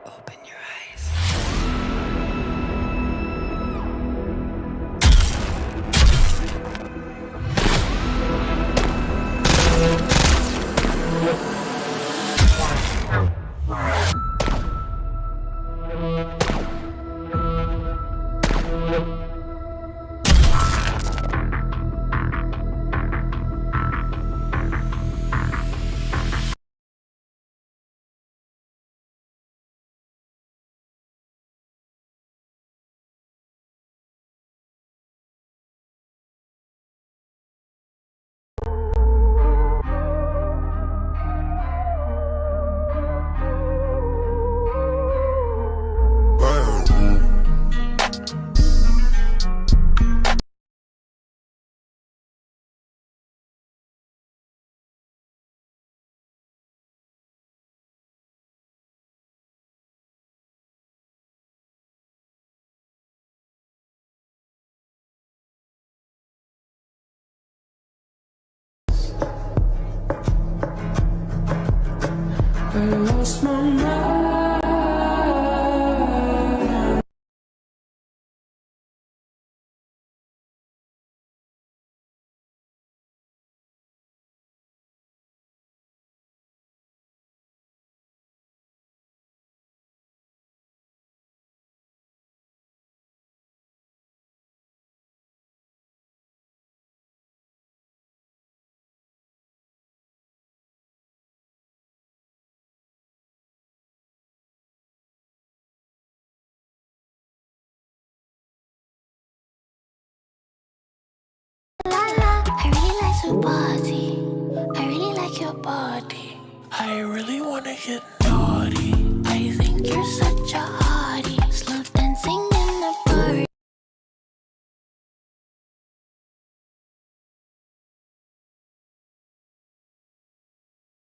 Open your eyes. I lost my mind. Body. I really like your body. I really wanna get naughty. I think you're such a hottie. Slow dancing in the bar.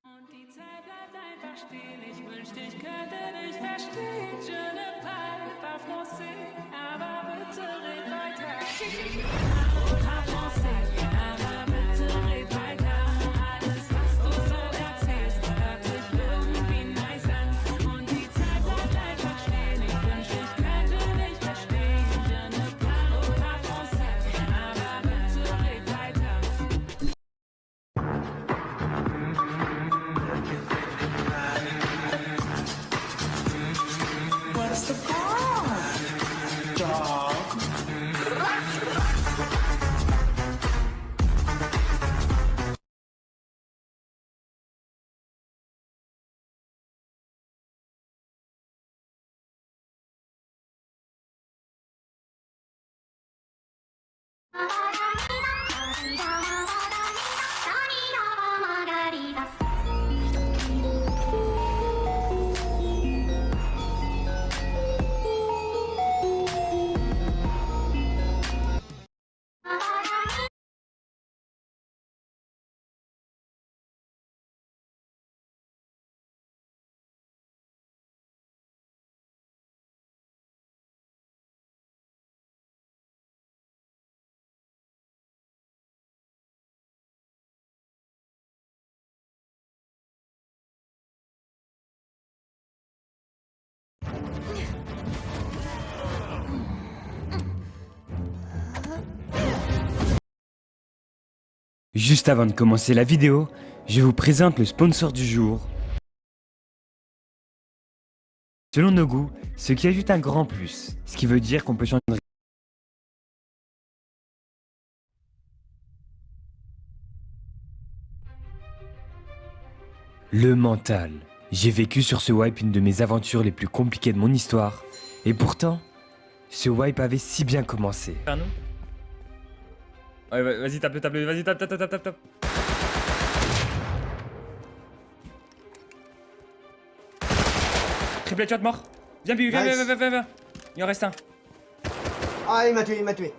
Und die Zeit bleibt einfach stehen. Ich wünschte, ich könnte dich verstehen. Je ne parle pas français, aber bitte red weiter. Pas français, aber bitte red weiter. Alles, was du so erzählst, hört sich irgendwie nice an. Und die Zeit bleibt einfach stehen. Ich wünschte, ich könnte dich verstehen. Je ne parle pas français, aber bitte red weiter. What's the problem, dog? Juste avant de commencer la vidéo, je vous présente le sponsor du jour. Selon nos goûts, ce qui ajoute un grand plus, ce qui veut dire qu'on peut changer de... Le mental. J'ai vécu sur ce wipe une de mes aventures les plus compliquées de mon histoire, et pourtant, ce wipe avait si bien commencé. Ouais, vas-y, tape-le, vas-y, tape. Triple headshot mort. Viens, Piwi, viens, Nice. viens, viens, viens, viens. Il en reste un. Ah, il m'a tué, il m'a tué.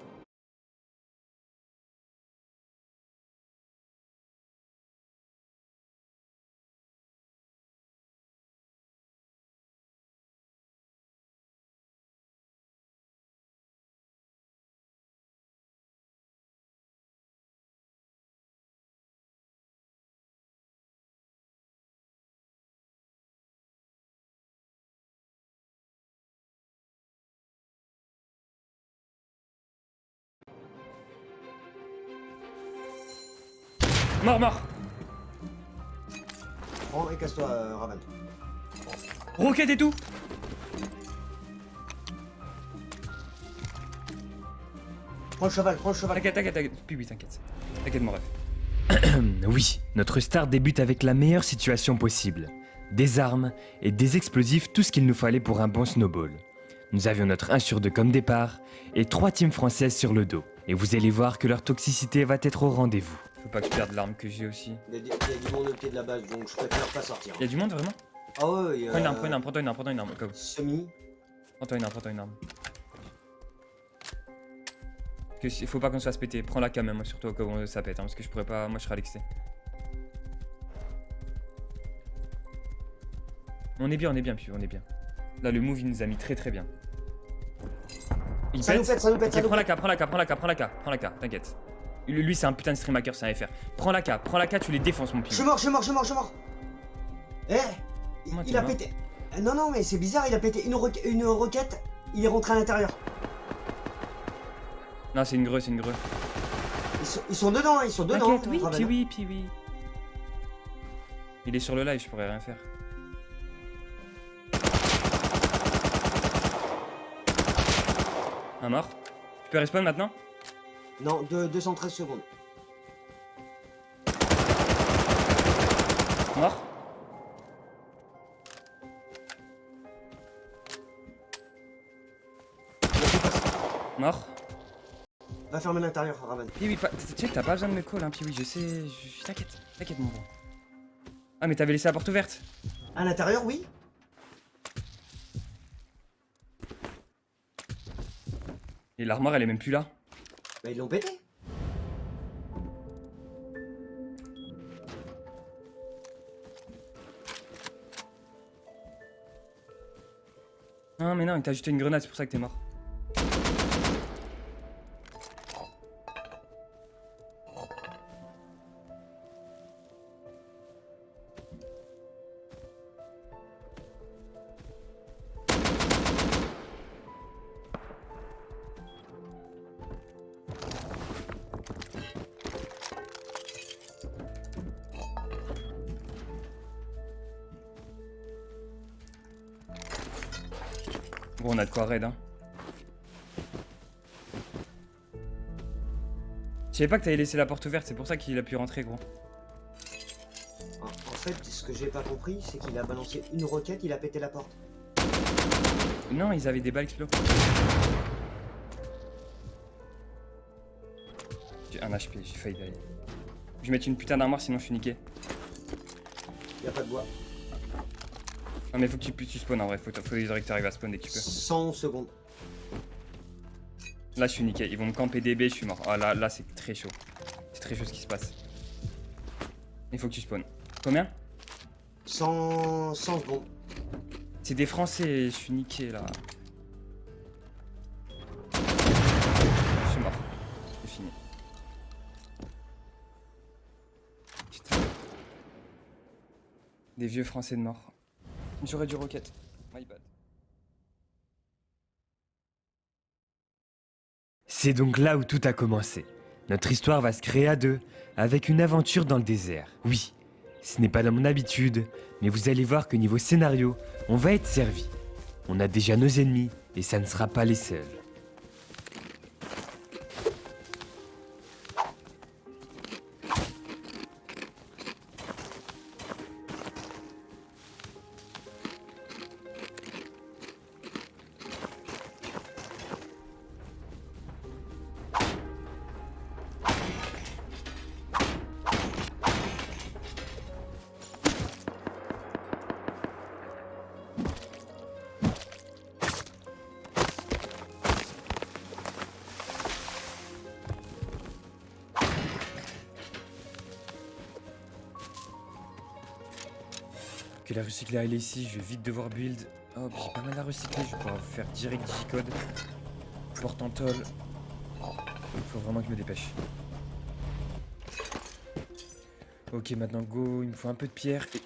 Mort, mort. Prends et casse-toi, Raven. Roquette et tout. Prends le cheval, prends le cheval. T'inquiète, t'inquiète, t'inquiète. Piwi, t'inquiète. T'inquiète, mon ref. Oui, notre star débute avec la meilleure situation possible. Des armes et des explosifs, tout ce qu'il nous fallait pour un bon snowball. Nous avions notre 1 sur 2 comme départ et 3 teams françaises sur le dos. Et vous allez voir que leur toxicité va être au rendez-vous. Faut pas que je perde l'arme que j'ai aussi. Il y a du monde au pied de la base, donc je préfère pas sortir. Y'a du monde vraiment? Ah ouais, il y a... Prends une arme, prends une arme, prends-toi une arme, prends-toi une arme. Au cas où. Semi. Prends-toi une arme, prends-toi une arme. Faut pas qu'on se fasse péter. Prends-la quand même, surtout au cas où ça pète, hein, parce que je pourrais pas. Moi je serais à l'excès. On est bien, puis on est bien. Là, le move il nous a mis très très bien. Il Ça nous pète, ça nous pète, Ok, ça nous prends la pète. K, prends la K, prends la K, prends la K, prends la K, t'inquiète. Lui, c'est un putain de stream hacker, c'est un FR. Prends la K, tu les défonces, mon Je suis pied. mort, je suis mort, je suis mort, je suis mort. Eh, Comment il t'es a mort pété. Non, non, mais c'est bizarre, il a pété une roquette, il est rentré à l'intérieur. Non, c'est une greu, c'est une greu. Ils sont dedans, ils sont dedans. T'inquiète, oui, Raven. puis oui, puis oui. Il est sur le live, je pourrais rien faire. Un mort. Tu peux respawn maintenant? Non, 213 secondes. Mort. Mort. Va fermer l'intérieur, Raven. Puis oui, tu sais que t'as pas besoin de me call, hein, puis oui, je sais. T'inquiète, t'inquiète, mon gros. Ah, mais t'avais laissé la porte ouverte. À l'intérieur, oui. Et l'armoire, elle est même plus là. Bah, ils l'ont pété. Non, mais non, il t'a ajouté une grenade, c'est pour ça que t'es mort. Bon, on a de quoi raid, hein. Je savais pas que t'avais laissé la porte ouverte, c'est pour ça qu'il a pu rentrer, gros. En fait, ce que j'ai pas compris, c'est qu'il a balancé une roquette, il a pété la porte. Non, ils avaient des balles explos. J'ai un HP, j'ai failli d'aller. Je vais mettre une putain d'armoire, sinon je suis niqué. Y a pas de bois. Non, mais faut que tu spawns en vrai, faut que tu arrives à spawn dès que tu peux. 100 secondes. Là, je suis niqué, ils vont me camper DB, je suis mort. Ah là, c'est très chaud. C'est très chaud ce qui se passe. Il faut que tu spawns. Combien? 100 secondes. C'est des Français, je suis niqué là. Je suis mort. C'est fini. Putain. Des vieux Français de mort. J'aurais du rocket. My bad. C'est donc là où tout a commencé. Notre histoire va se créer à deux, avec une aventure dans le désert. Oui, ce n'est pas dans mon habitude, mais vous allez voir que niveau scénario, on va être servi. On a déjà nos ennemis, et ça ne sera pas les seuls. la recycler, elle est ici. Je vais vite devoir build. Hop, j'ai pas mal à recycler. Je vais pouvoir faire direct digicode. Porte en tôle. Faut vraiment que je me dépêche. Ok, maintenant go. Il me faut un peu de pierre. Et...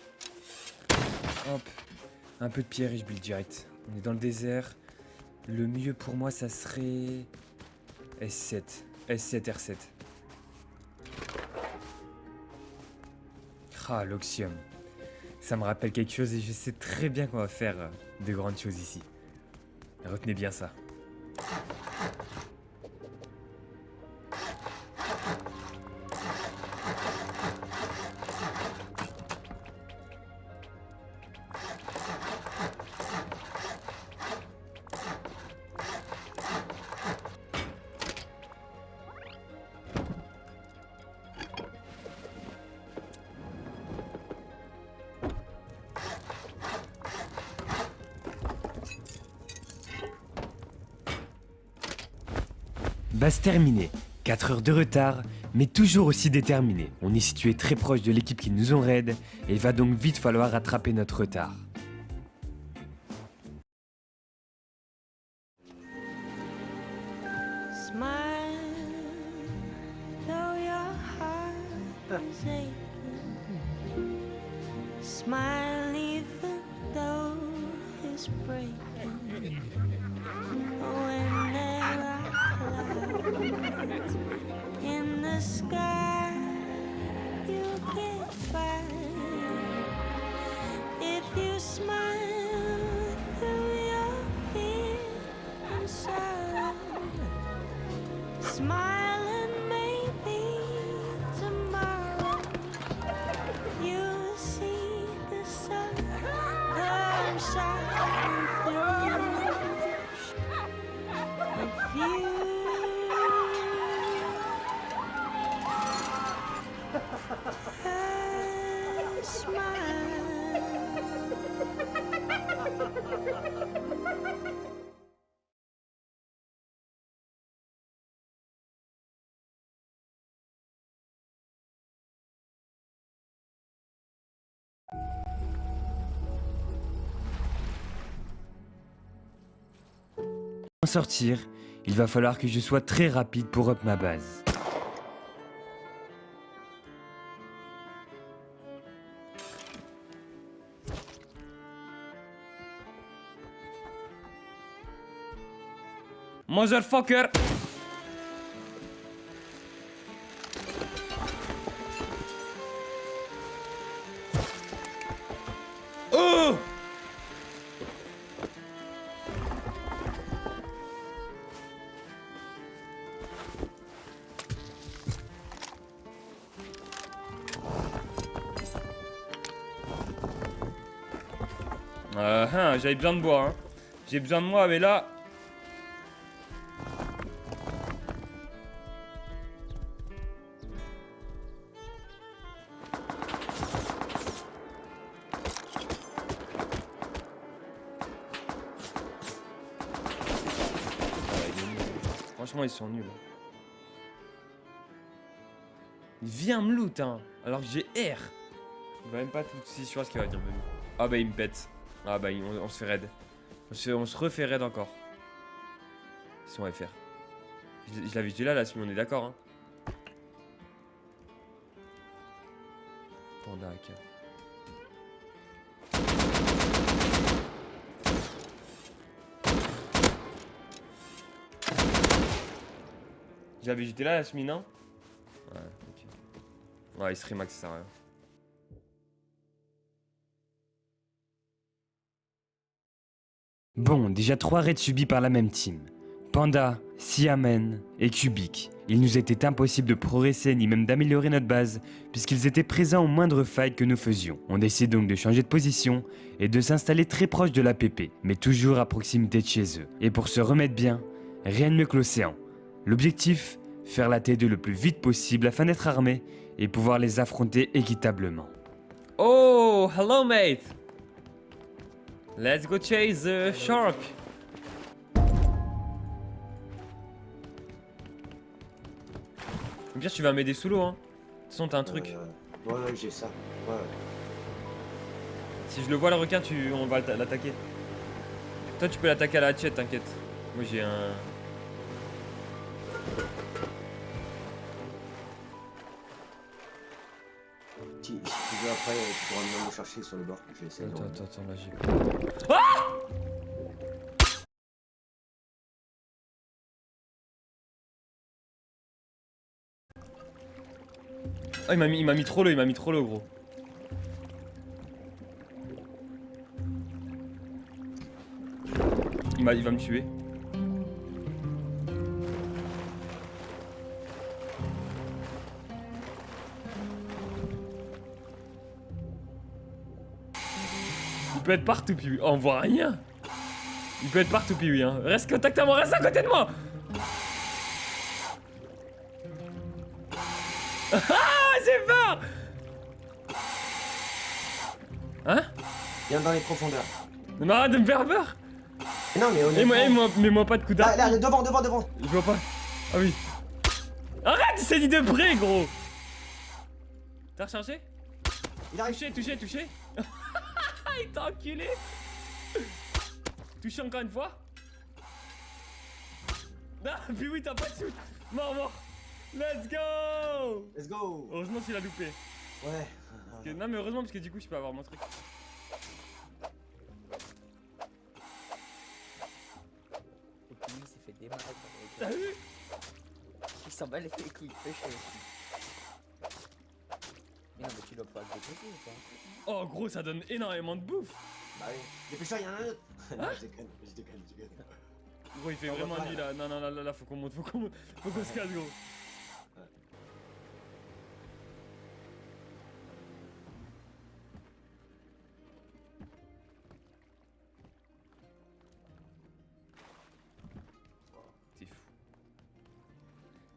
hop. Un peu de pierre et je build direct. On est dans le désert. Le mieux pour moi, ça serait... S7. S7, R7. Ah, l'Oxium. Ça me rappelle quelque chose et je sais très bien qu'on va faire de grandes choses ici. Retenez bien ça. Base terminée. 4 heures de retard, mais toujours aussi déterminé. On est situé très proche de l'équipe qui nous ont raid, et il va donc vite falloir rattraper notre retard. Smile, though your heart is aching. Smile, even though it's breaking. When there are clouds in the sky, you get by. If you smile through your fear and sorrow. Smile and maybe tomorrow you'll see the sun come shining through. If you smile. Pour en sortir, il va falloir que je sois très rapide pour up ma base. Motherfucker! Oh! J'avais besoin de bois, hein. J'ai besoin de moi, mais là... Franchement, ils sont nuls. Il vient me loot, hein, alors que j'ai R. Il va même pas tout si sûr ce qu'il va venir me loot. Ah bah il me pète. Ah bah on se fait raid. On se refait raid encore. Si on va faire. Je l'avais dit là, si on est d'accord, hein. Panda AK. J'étais là la semaine, non? Ouais, ok. Ouais, il serait max, ça sert à rien. Bon, déjà 3 raids subis par la même team. Panda, Siamen et Cubic. Il nous était impossible de progresser ni même d'améliorer notre base, puisqu'ils étaient présents au moindre fight que nous faisions. On décide donc de changer de position et de s'installer très proche de l'APP, mais toujours à proximité de chez eux. Et pour se remettre bien, rien de mieux que l'océan. L'objectif, faire la T2 le plus vite possible afin d'être armé et pouvoir les affronter équitablement. Oh, hello mate. Let's go chase the shark. Au pire, tu vas m'aider sous l'eau, hein. De toute façon, t'as un truc. Ouais, j'ai ça. Ouais. Si je le vois le requin, on va l'attaquer. Toi tu peux l'attaquer à la hachette, t'inquiète. Moi j'ai un... Si tu veux après, tu pourras venir me chercher sur le bord. Je vais essayer de... Attends, là j'ai... Ah il m'a mis trop l'eau, gros. Il va me tuer. Il peut être partout, Piwi. Oh, on voit rien. Il peut être partout, Piwi. Hein. Reste contact à moi, reste à côté de moi. Ah, j'ai peur. Hein? Viens dans les profondeurs. Mais arrête de me faire peur. Non mais Et honnêtement... mets-moi pas de coup d'arc. Là, devant. Je vois pas. Ah oui. Arrête, c'est dit de près, gros. T'as rechargé? Il arrive. Touché. Il t'a enculé. Touché encore une fois. Ah, puis oui, t'as pas de shoot. Mort. Let's go. Let's go. Heureusement qu'il a loupé. Ouais. Non mais heureusement parce que du coup je peux avoir mon truc. Et puis il s'est fait démarrer par T'as le vu? Il s'en bat les couilles, pêche aussi. Mais non, mais tu dois pas le déposer ou pas? Oh gros, ça donne énormément de bouffe. Bah oui. Dépêche-toi, il y en a un autre. Non, Hein? je déconne. Gros, il fait On va vraiment pas, nuit là. Non, là, faut qu'on monte, faut qu'on se casse, gros. T'es fou.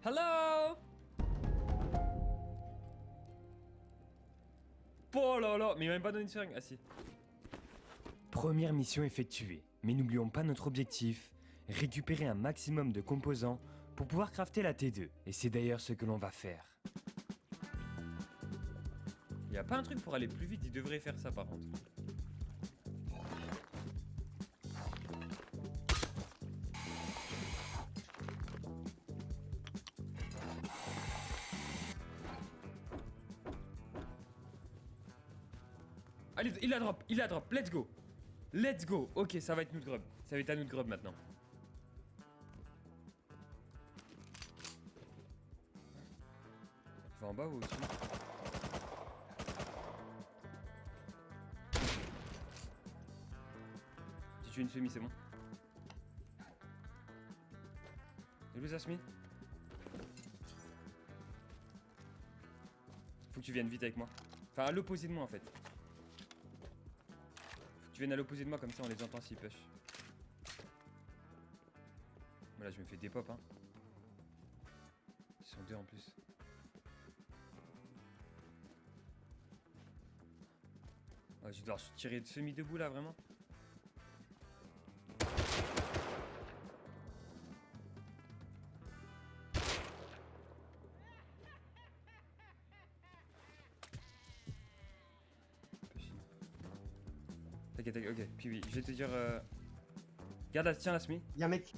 Hello! Oh là là, mais il m'a même pas donné de seringue. Ah si. Première mission effectuée, mais n'oublions pas notre objectif, récupérer un maximum de composants pour pouvoir crafter la T2, et c'est d'ailleurs ce que l'on va faire. Y a pas un truc pour aller plus vite, il devrait faire ça par contre. Allez, il la drop, let's go, ok ça va être notre grub, ça va être à notre grub maintenant. Je vais en bas ou au-dessus? J'ai tué une semi, c'est bon. Et où Zasmi? Faut que tu viennes vite avec moi. Enfin à l'opposé de moi en fait. Tu viennes à l'opposé de moi comme ça on les entend s'ils push. Voilà je me fais des pop hein. Ils sont deux en plus. Ouais, je vais devoir tirer de semi-debout là vraiment. T'inquiète, ok. Puis oui, je vais te dire. Regarde, tiens la semi. Y'a un mec.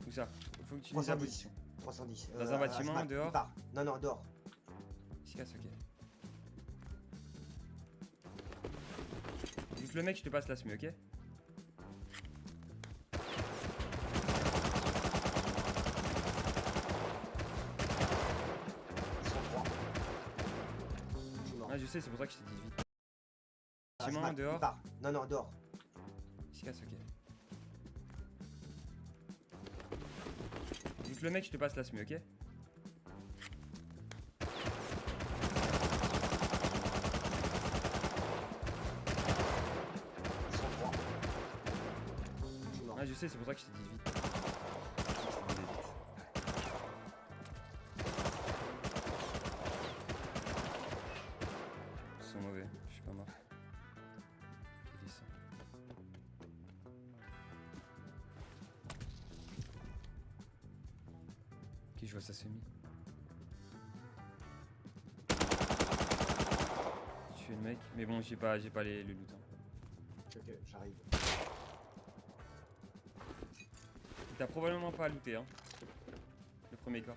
Où ça? Faut que tu dises la 310. position. 310. Dans un bâtiment, Asmat, dehors? il part. Non, dehors. Il se casse, ok. Donc le mec, je te passe la semi, ok? Ils sont 3. Je suis mort. Ah, je sais, c'est pour ça que je t'ai dit vite. Asmat, Bâtiment, il dehors? part. Non, dehors. Il se casse, ok. Donc le mec, je te passe la semi, ok? Ils sont 3. Je suis mort. Ah, je sais, c'est pour ça que je t'ai dit vite. Ils sont mauvais, je suis pas mort. Qui dit ça? Ok, je vois ça semi. Je suis le mec, mais bon, j'ai pas le loot. Hein. j'arrive. T'as probablement pas à looter, hein. Le premier corps.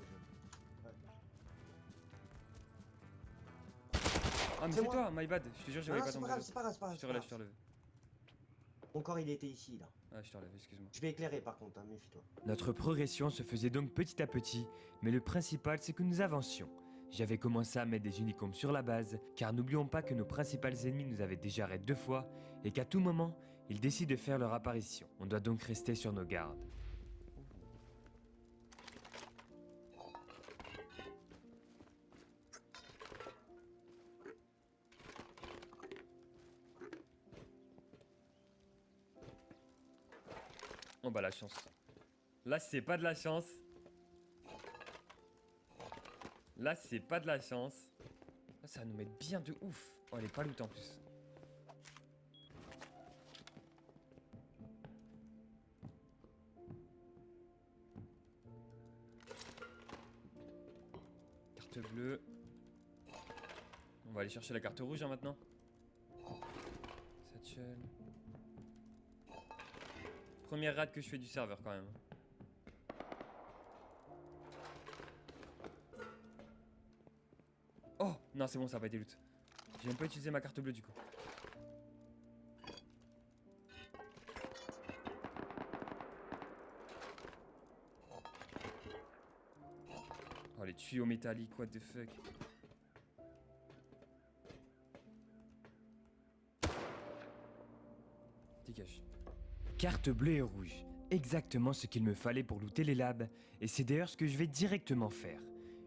Ah, mais C'est c'est moi. toi, my bad. Je te jure, j'avais Non, pas c'est ton pas grave, c'est pas grave, c'est pas grave. Je te relève, je te relève. Mon corps, il était ici, là. Ah, je te relève, excuse-moi. Je vais éclairer, par contre, hein, méfie-toi. Notre progression se faisait donc petit à petit, mais le principal c'est que nous avancions. J'avais commencé à mettre des unicombes sur la base, car n'oublions pas que nos principaux ennemis nous avaient déjà raid 2 fois, et qu'à tout moment, ils décident de faire leur apparition. On doit donc rester sur nos gardes. Oh bah la chance. Là c'est pas de la chance. Là c'est pas de la chance. Là, ça va nous mettre bien de ouf. Oh elle est pas loot en plus. Carte bleue. On va aller chercher la carte rouge hein, maintenant. Satchel. Première rate que je fais du serveur quand même. Oh non c'est bon ça a pas été loot. J'ai même pas utilisé ma carte bleue du coup. Oh les tuyaux métalliques what the fuck. Dégage. Carte bleue et rouge, exactement ce qu'il me fallait pour looter les labs, et c'est d'ailleurs ce que je vais directement faire.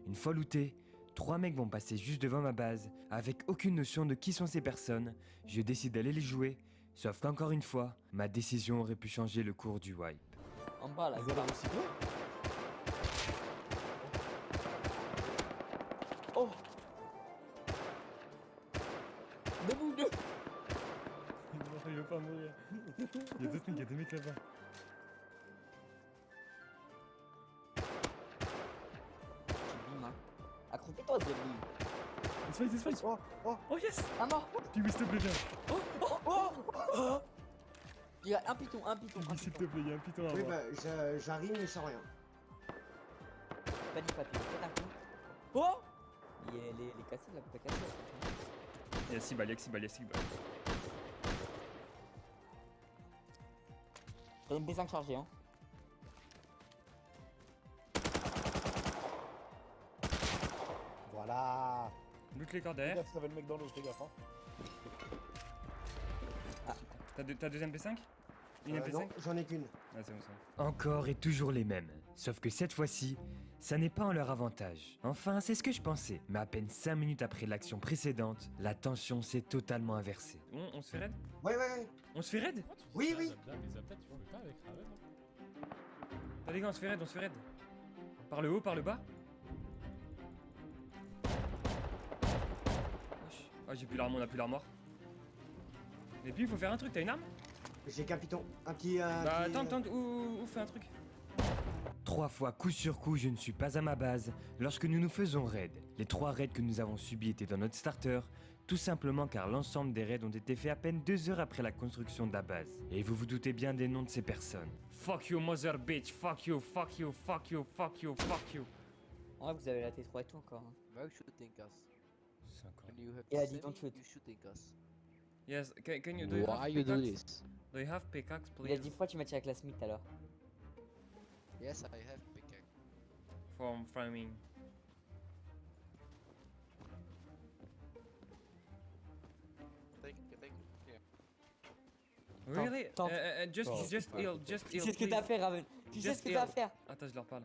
Une fois looté, 3 mecs vont passer juste devant ma base, avec aucune notion de qui sont ces personnes, je décide d'aller les jouer, sauf qu'encore une fois, ma décision aurait pu changer le cours du wipe. En bas là, Vous avez aussi quoi? Oh. Debout, deux. Il veut pas mourir. Il y a deux mecs là-bas. Bim, hein. Accroupis-toi, Zebby. It's fight. Oh yes. Ah mort. Puis oui s'il te plaît viens. Oh. Il y a un piton, un piton. Puis s'il te plaît, il y a un piton à Oui, voir. bah, j'arrive, mais sans rien. Pas dit papier, faites un coup. Oh. Les cassettes là, pas cassées. Il y a 6 balles, il y a 6 balles, il y a 6 balles. J'ai une B5 chargée, hein. Voilà. Loot les corps Fais derrière. gaffe, ça va le mec dans l'eau, fais gaffe. Hein. T'as deux MP5 Une MP5 Non, j'en ai qu'une. Ah c'est bon ça. va. Encore et toujours les mêmes, sauf que cette fois-ci, ça n'est pas en leur avantage. Enfin, c'est ce que je pensais, mais à peine 5 minutes après l'action précédente, la tension s'est totalement inversée. On se fait raid Ouais. On se fait raid Oui, oui. Mais Zabda, tu jouais pas avec Raven, hein? Attends les gars, on se fait raid. Par le haut, par le bas. Wesh. Ah j'ai plus l'arme, on a plus l'armoire. Et puis il faut faire un truc, t'as une arme J'ai qu'un piton. Un petit. Bah petit, tente, ou fais un truc. 3 fois coup sur coup, je ne suis pas à ma base lorsque nous nous faisons raid. Les 3 raids que nous avons subis étaient dans notre starter, tout simplement car l'ensemble des raids ont été faits à peine 2 heures après la construction de la base. Et vous vous doutez bien des noms de ces personnes. Fuck you mother bitch, fuck you. Ouais, vous avez la T3 et tout encore. Hein. Why shooting us? C'est encore. When you have Yeah, enemy, don't shoot. you shooting us. Yes, can you do you have Why you do pickaxe? this? Do you have pickaxe Il a dit please? pourquoi tu m'as tiré avec la Smith alors. Yes, I have pickaxe. For farming. Take it. Yeah. Really? Tente. Just heal, Tu sais ce que t'as fait, Raven. Tu sais Just ce que t'as à heal. faire. Attends, je leur parle.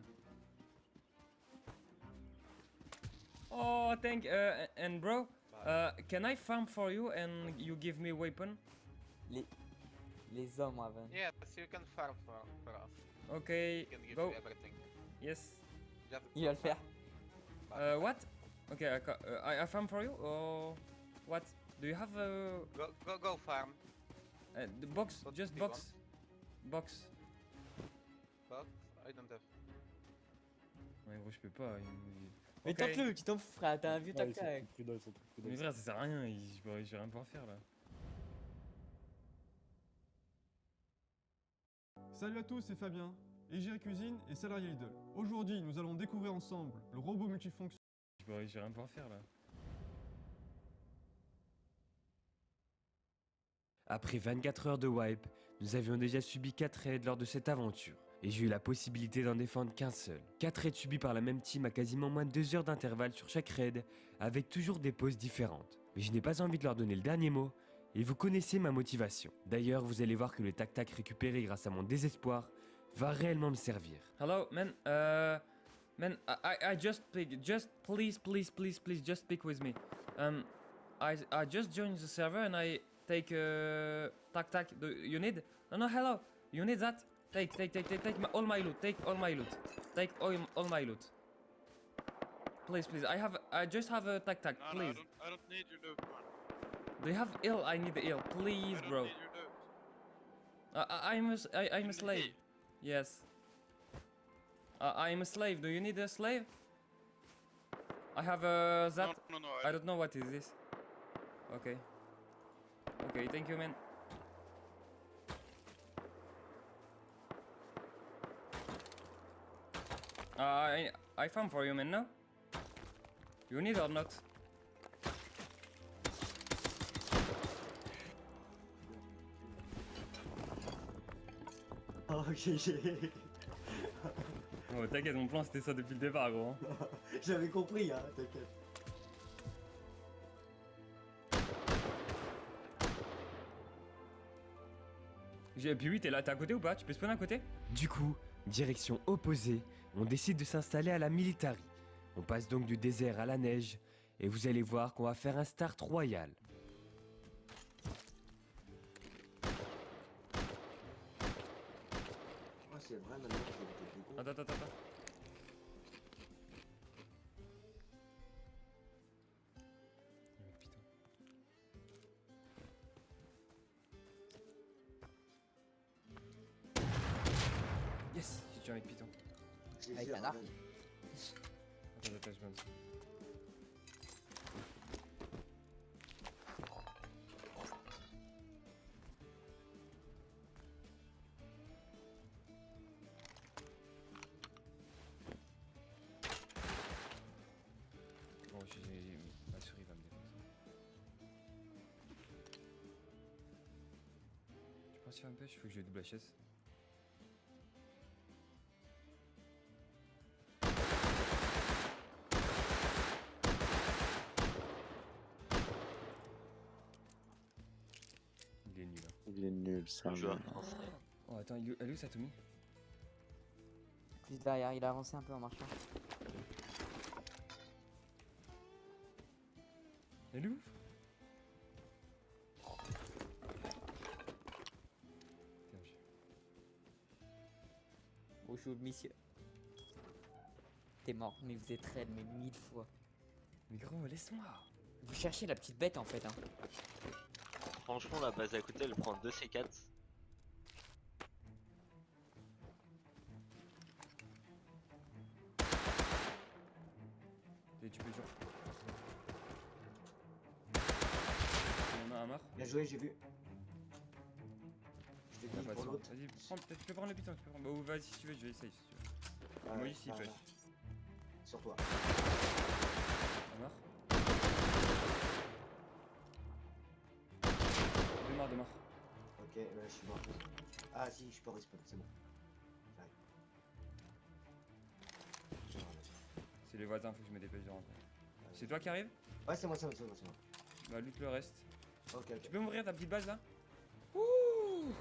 Oh, thank and bro, can I farm for you and you give me weapon? Les hommes, Raven. Yes, you can farm for us. Okay, We can give go. you everything. Yes. Just Il va le faire. What? Okay, I farm for you or what? Do you have Go farm. the box? What Just do you box. Box. But I don't have. Ouais, gros, je peux pas. Mais Ok. tente-le, tu t'en fous, frère. T'as un vieux Ouais, ils tac-tac. sont prudents, ils sont Mais prudents. frère, ça sert à rien. Je vais rien pouvoir faire là. Salut à tous, c'est Fabien, Égérie Cuisine et salarié Lidl. Aujourd'hui, nous allons découvrir ensemble le robot multifonction. J'ai rien pour faire là. Après 24 heures de wipe, nous avions déjà subi 4 raids lors de cette aventure, et j'ai eu la possibilité d'en défendre qu'un seul. 4 raids subis par la même team à quasiment moins de 2 heures d'intervalle sur chaque raid, avec toujours des pauses différentes. Mais je n'ai pas envie de leur donner le dernier mot, et vous connaissez ma motivation. D'ailleurs, vous allez voir que le tac-tac récupéré grâce à mon désespoir va réellement me servir. Hello, man. Man, I just speak. Just please, just speak with me. I just joined the server and I take tac. You need? No, hello. You need that? Take all my loot. Take all my loot. Take all my loot. Please. I just have a tac. Please. I don't need your loot, man. Do you have ill? I need the ill. Please, I don't bro. need your loot. I'm a slave. Yes. I'm a slave. Do you need a slave? I have that. No, I don't know what is this. Okay. Okay, thank you, man. I found for you, man. No. You need or not? Oh, GG. Oh, t'inquiète, mon plan c'était ça depuis le départ, gros. hein. J'avais compris, hein, t'inquiète. Et puis oui, t'es à côté ou pas? Tu peux spawn à côté? Du coup, direction opposée, on décide de s'installer à la military. On passe donc du désert à la neige, et vous allez voir qu'on va faire un start royal. Oh, c'est vrai, maintenant que j'ai été con. Attends. Putain. Yes, j'ai tué un mec python. Je les Avec ai, un arc. Attends, je me... Oh, ma souris va me défoncer. Tu penses faire un pêche? Il faut que je double HS. Il est nul. Hein. Il est nul, ça. Oh, attends, elle est où Satomi? Plus derrière, il a avancé un peu en marchant. Elle est où? Bonjour, monsieur. T'es mort, mais vous êtes raide, mais 1000 fois. Mais gros, laisse-moi. Vous cherchez la petite bête en fait, hein. Franchement, la base à côté, elle prend 2 C4. Tu peux toujours. Il y en a un mort. Bien joué, j'ai vu. Je te Ah, dis bah, pour c'est bon. l'autre. Vas-y, tu peux prendre le piton, tu peux prendre. Bah, vas-y si tu veux, je vais essayer si tu veux. Ah, Moi ici, là, peut là. Sur toi. Un mort. Deux morts. Ok, là, je suis mort. Ah si, je peux respawn, c'est bon. J'arrive. C'est les voisins, faut que je me dépêche de rentrer. C'est toi qui arrive? Ouais, c'est moi. Bah, loot le reste. Ok. Tu peux m'ouvrir ta petite base là? Oh,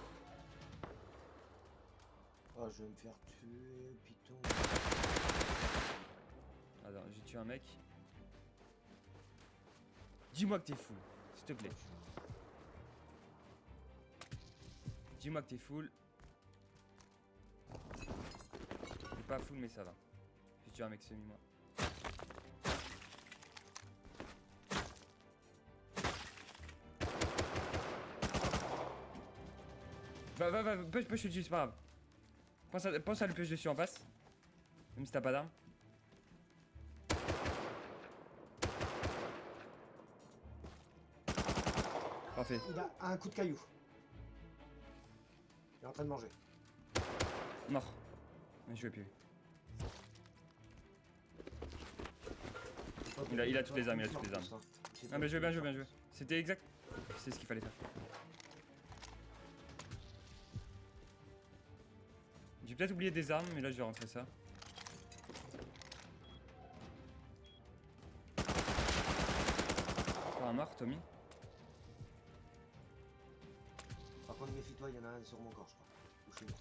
je vais me faire tuer, piton. Attends, j'ai tué un mec. Dis-moi que t'es full, s'il te plaît. Dis-moi que t'es full. T'es pas full, mais ça va. J'ai tué un mec semi-moi. Va, push le dessus, c'est pas grave. Pense à le push dessus en face. Même si t'as pas d'arme. Parfait. Il a un coup de caillou. Il est en train de manger. Mort. Bien joué, puis. Il a toutes les armes, il a toutes les armes. Ah, bien joué, bien joué, bien joué. C'était exact. C'est ce qu'il fallait faire. J'ai peut-être oublié des armes, mais là je vais rentrer ça. Encore un mort, Tommy. Par contre, méfie-toi, il y en a un sur mon corps, je crois. Ou chez moi.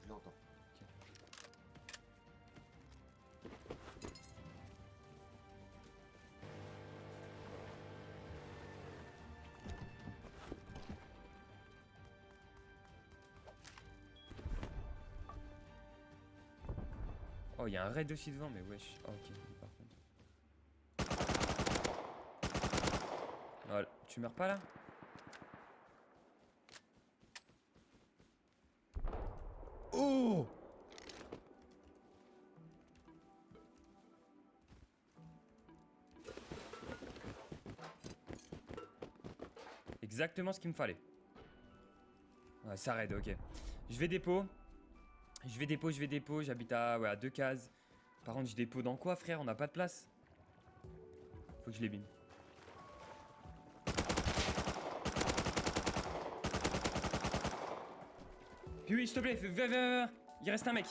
Je l'entends. Oh, il y a un raid aussi devant, mais wesh. Oh, ok, par contre. Voilà. Tu meurs pas là? Oh! Exactement ce qu'il me fallait. Ouais, ça raid, ok. Je vais dépôt. Je vais dépôt, j'habite à, ouais, à 2 cases. Par contre, je dépôt dans quoi, frère? On n'a pas de place. Faut que je les bine. Puis oui, s'il te plaît, viens. Il reste un mec.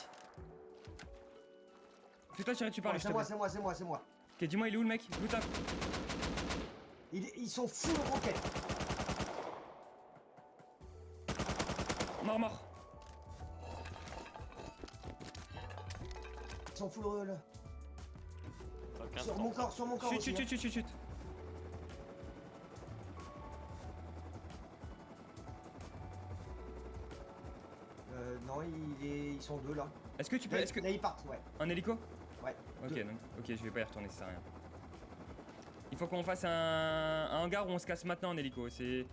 Fais-toi tirer, tu parles, C'est moi, c'est moi. Ok, dis-moi, il est où le mec? Où t'as? Ils sont full roquettes. Mort. Ils sont full là. Aucun Sur sens. mon corps aussi. Chut. Non, ils sont deux là. Est-ce que tu peux. Là, Est-ce que. là, ils partent, ouais. Un hélico? Ouais. Ok, deux. donc. Ok, je vais pas y retourner, ça sert à rien. Il faut qu'on fasse un hangar où on se casse maintenant en hélico. C'est.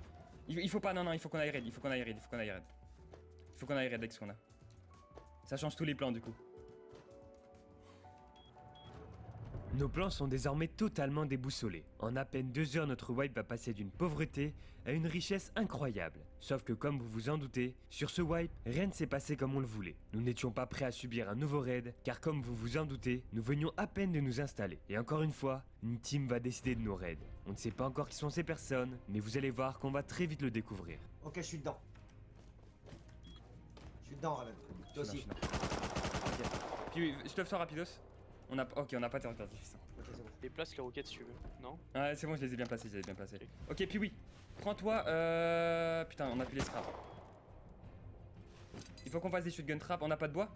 Il faut pas, non, il faut qu'on aille raid. Il faut qu'on aille raid avec ce qu'on a. Ça change tous les plans du coup. Nos plans sont désormais totalement déboussolés. En à peine 2 heures, notre wipe va passer d'une pauvreté à une richesse incroyable. Sauf que comme vous vous en doutez, sur ce wipe, rien ne s'est passé comme on le voulait. Nous n'étions pas prêts à subir un nouveau raid, car comme vous vous en doutez, nous venions à peine de nous installer. Et encore une fois, une team va décider de nos raids. On ne sait pas encore qui sont ces personnes, mais vous allez voir qu'on va très vite le découvrir. Ok, je suis dedans. Je suis dedans, Raven. Toi aussi. Ok. Puis je te le sors rapidos. On a pas été regardé. Ok, c'est bon. Déplace les roquettes si tu veux, non? Ah, c'est bon, je les ai bien placés, Ok, puis oui. Prends-toi. Putain, on a plus les scraps. Il faut qu'on fasse des shotgun traps. On n'a pas de bois?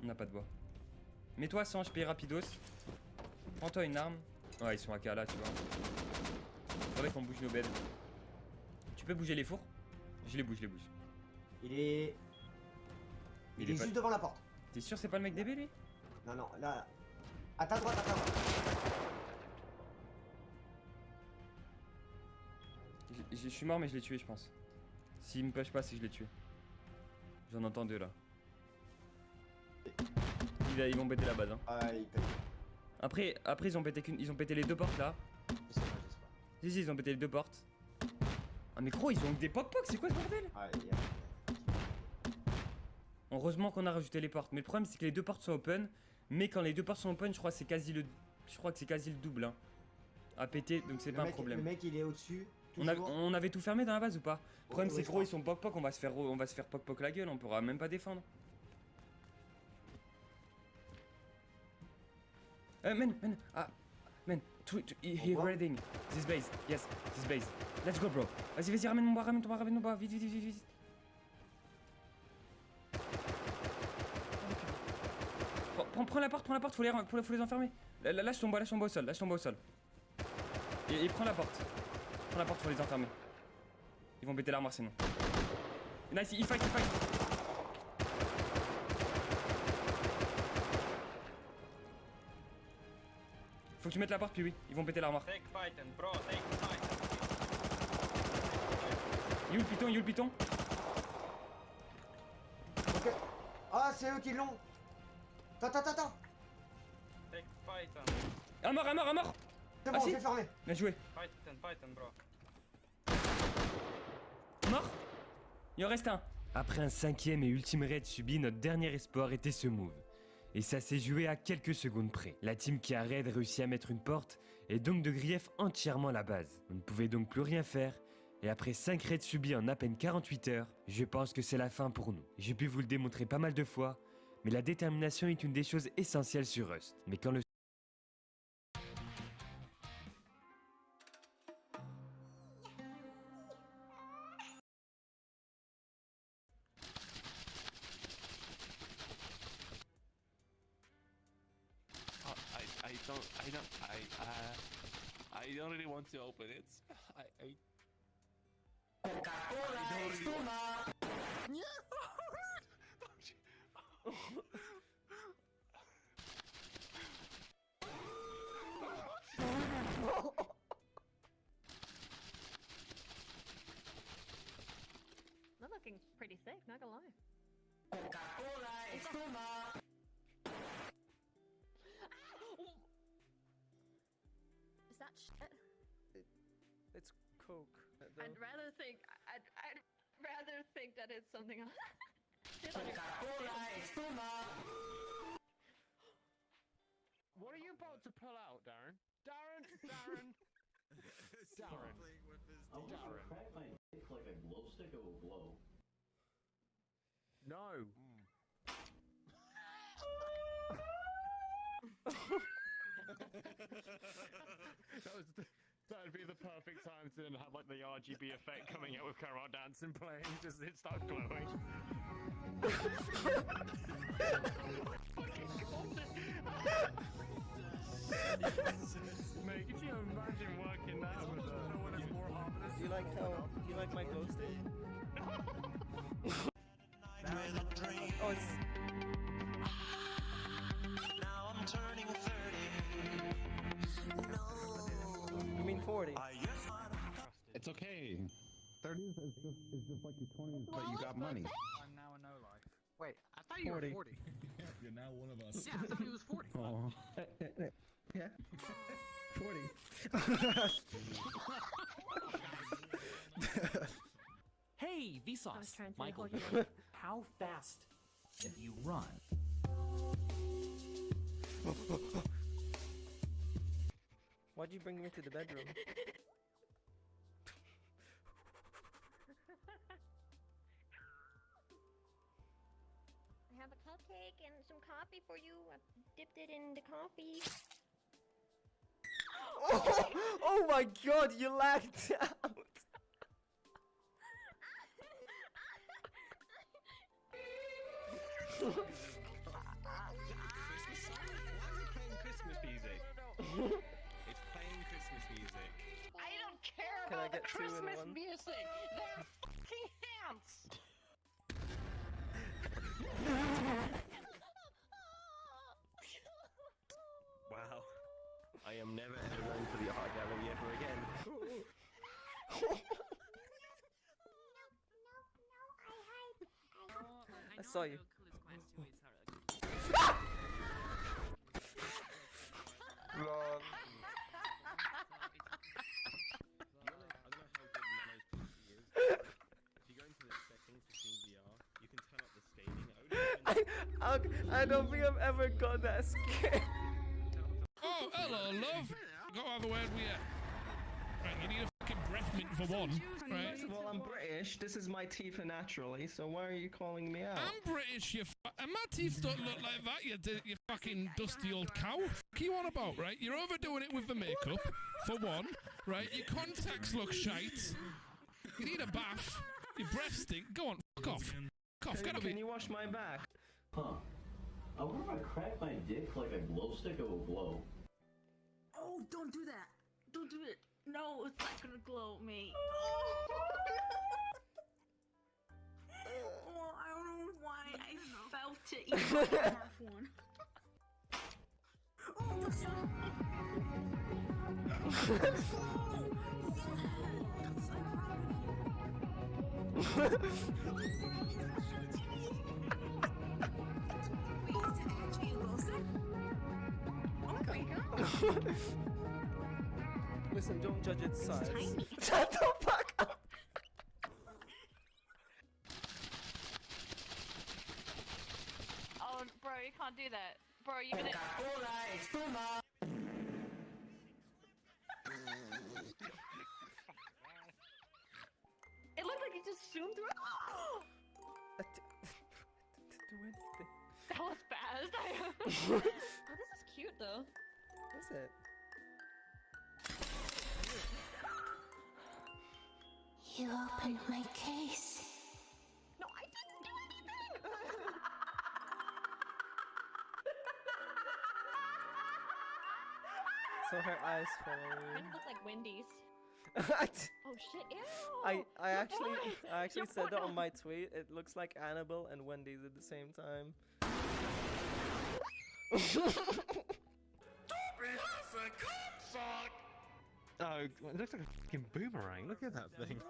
On n'a pas de bois. Mets-toi 100 HP rapidos. Prends-toi une arme. Ouais, ils sont AK là, tu vois. Faudrait qu'on bouge nos beds. Tu peux bouger les fours? Je les bouge. Il est pas- juste devant la porte. T'es sûr c'est pas le mec DB lui? Non, là. À ta droite. Je suis mort mais je l'ai tué je pense. S'il me push pas c'est que je l'ai tué. J'en entends 2 là. Ils vont péter la base hein. Ah, il pète. Après ils ont pété les 2 portes là. Je sais pas. Si ils ont pété les 2 portes. Ah mais gros ils ont des poc c'est quoi ce bordel? Ah, Heureusement qu'on a rajouté les portes. Mais le problème c'est que les 2 portes sont open. Mais quand les 2 portes sont open je crois que c'est quasi le double hein. À péter donc c'est pas un problème. Le mec il est au-dessus. On avait tout fermé dans la base ou pas? Le problème Ouais, c'est je que gros crois. ils sont poc, on va se faire poc la gueule, on pourra même pas défendre. Man, he raiding this base, yes, this base. Let's go bro. Vas-y, ramène mon bois, vite. Prends la porte, faut les enfermer. Lâche ton bois au sol, Et prends la porte. Faut les enfermer. Ils vont péter l'armoire sinon. Nice, il fight. Faut que tu mettes la porte puis oui, ils vont péter l'armoire. Take fight and bro, take fight. You le piton. Ok. Ah, c'est eux qui l'ont. Attends. Take fight and Un mort. C'est Ah, bon, si. j'ai fermé. Bien joué. fight and bro. Mort. Il en reste un. Après un 5e et ultime raid subi, notre dernier espoir était ce move. Et ça s'est joué à quelques secondes près. La team qui a raid réussit à mettre une porte et donc de grief entièrement la base. On ne pouvait donc plus rien faire. Et après 5 raids subis en à peine 48 heures, je pense que c'est la fin pour nous. J'ai pu vous le démontrer pas mal de fois, mais la détermination est une des choses essentielles sur Rust. Mais quand le I don't really want to open it. They're looking pretty sick, not gonna lie. Is that shit? It's Coke. I'd rather think that it's something else. What are you about to pull out, Darren? Darren! Darren! Darren! Darren! Crack my dick like a glow stick, it will glow. No! That'd be the perfect time to have like the RGB effect coming out with Carol dancing playing, just it starts glowing. Mate, could you imagine working that with no one is more harmless? Do you like my glow stick? Oh, it's... Now I'm turning 30. You mean 40? It's okay. 30 is just like your 20s, but you got money. I'm now a no life. Wait, I thought you 40. were 40. You're now one of us. Yeah, I thought he was 40. Oh. Yeah. 40. Hey, I was Vsauce. trying to Michael hold here. How fast can you run? Why'd you bring me to the bedroom? I have a cupcake and some coffee for you. I dipped it in the coffee. Oh my god, you lagged out! Christmas music. It's playing Christmas music. I don't care Can I about the get two in Christmas one? music. They're fucking ants. Wow. I am never ever going for the art gallery ever again. I saw you. Wrong. I don't think I've ever got that scared. Oh, hello, love. Got to have a word with you. Right, you need a fucking breath mint for one, right? First of all, I'm British. This is my teeth naturally, so why are you calling me out? I'm British, and my teeth don't look like that, you fucking dusty old cow. What are you on about, right? You're overdoing it with the makeup, for one, right? Your contacts look shite. You need a bath. Your breath stink. Go on, fuck off. Fuck off, get a bit. Can you wash my back? Huh. I wonder if I crack my dick like a glow stick, it will glow. Oh, don't do that. Don't do it. No, it's not gonna glow me. Oh, I don't know why I felt it even half one. Listen, don't judge its size. Shut the fuck up! can't do that. Bro, you're gonna... It looked like it just zoomed through. Do anything. That was fast. Oh, this is cute though. What's it? You opened my case. No, I didn't do anything. So her eyes Kind follow. of looks like Wendy's. I Oh shit! Ew. I actually Your said that point. on my tweet. It looks like Annabelle and Wendy's at the same time. Oh, it looks like a fucking boomerang. Look at that thing.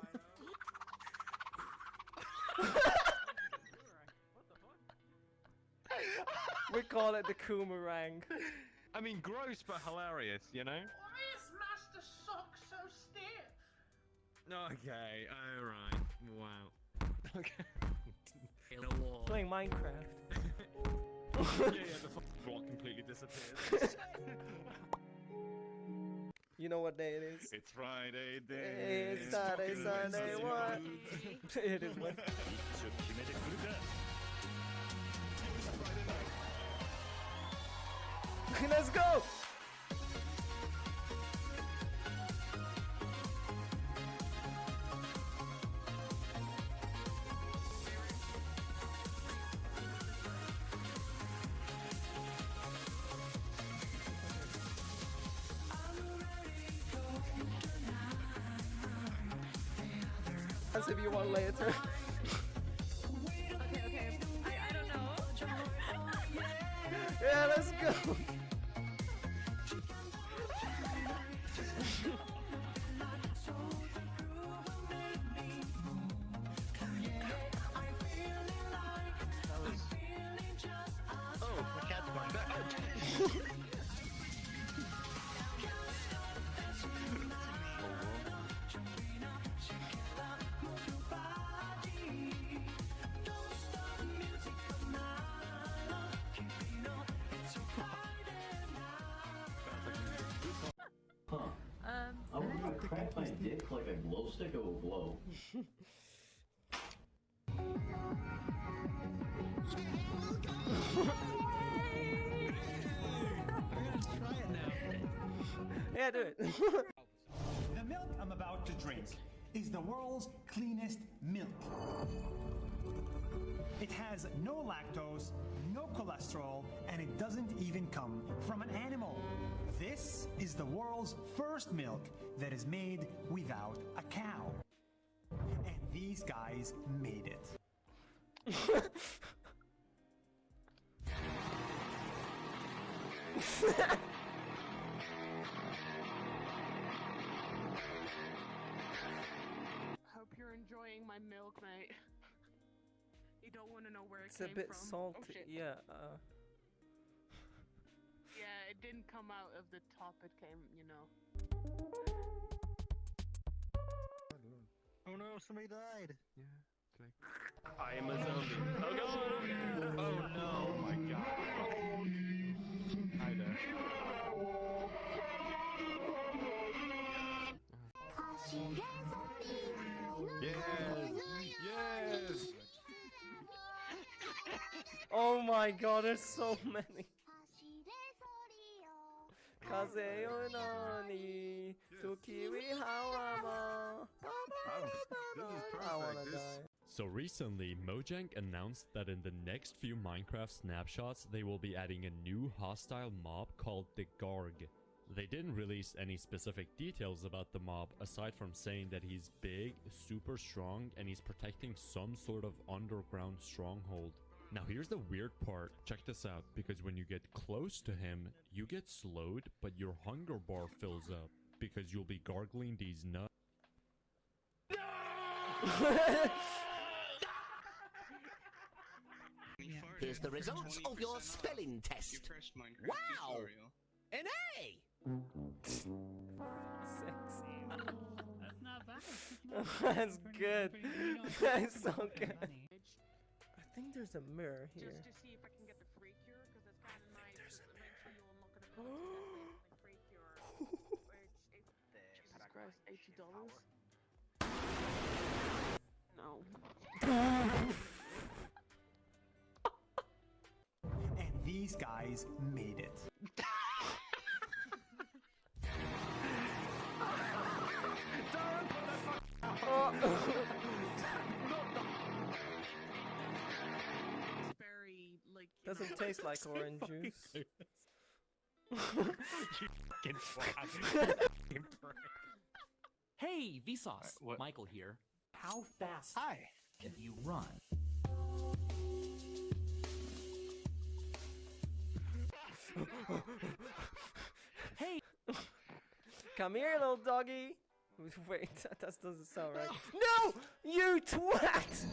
We call it the Coomerang. I mean, gross but hilarious, you know? Why is Master Sock so stiff? Okay, alright. Wow. Okay. Playing Minecraft. yeah, the fucking block completely disappears. You know what day it is? It's Friday day. It's Saturday, Sunday, what? It is Wednesday. Let's go! As if you want later. Okay. I don't know. Yeah, let's go. Oh, my cat's going back. Huh. I want to crack my dick like a glow stick, it will glow. Yeah, do it. The milk I'm about to drink is the world's cleanest milk. It has no lactose, no cholesterol, and it doesn't even come from an animal. This is the world's first milk that is made without a cow. And these guys made it. Hope you're enjoying my milk, mate. You don't want to know where it It's a came bit from. salty. Oh, shit. Yeah. Yeah, it didn't come out of the top. It came, you know. Oh no, somebody died. I am a zombie. Oh no! Oh no! Oh my god. Hi there. Yes! Oh my god, there's so many. Kaze yo nani, Tukiri hawama. I wanna die. So recently, Mojang announced that in the next few Minecraft snapshots, they will be adding a new hostile mob called the Garg. They didn't release any specific details about the mob aside from saying that he's big, super strong, and he's protecting some sort of underground stronghold. Now here's the weird part, check this out, because when you get close to him, you get slowed, but your hunger bar fills up, because you'll be gargling these nuts. Here's the results of your spelling test. Wow! An A! Sexy. That's not bad. That's good. That's so good. I think there's a mirror here. Just to see if I can get the free cure, because Jesus Christ, $80? No. And these guys made it. Very, like, Doesn't taste like orange juice. You fucking fuck. Hey, Vsauce. what? Michael here. How fast Hi. can you run? Hey. Come here, little doggy. Wait, that doesn't sound right. No! You twat!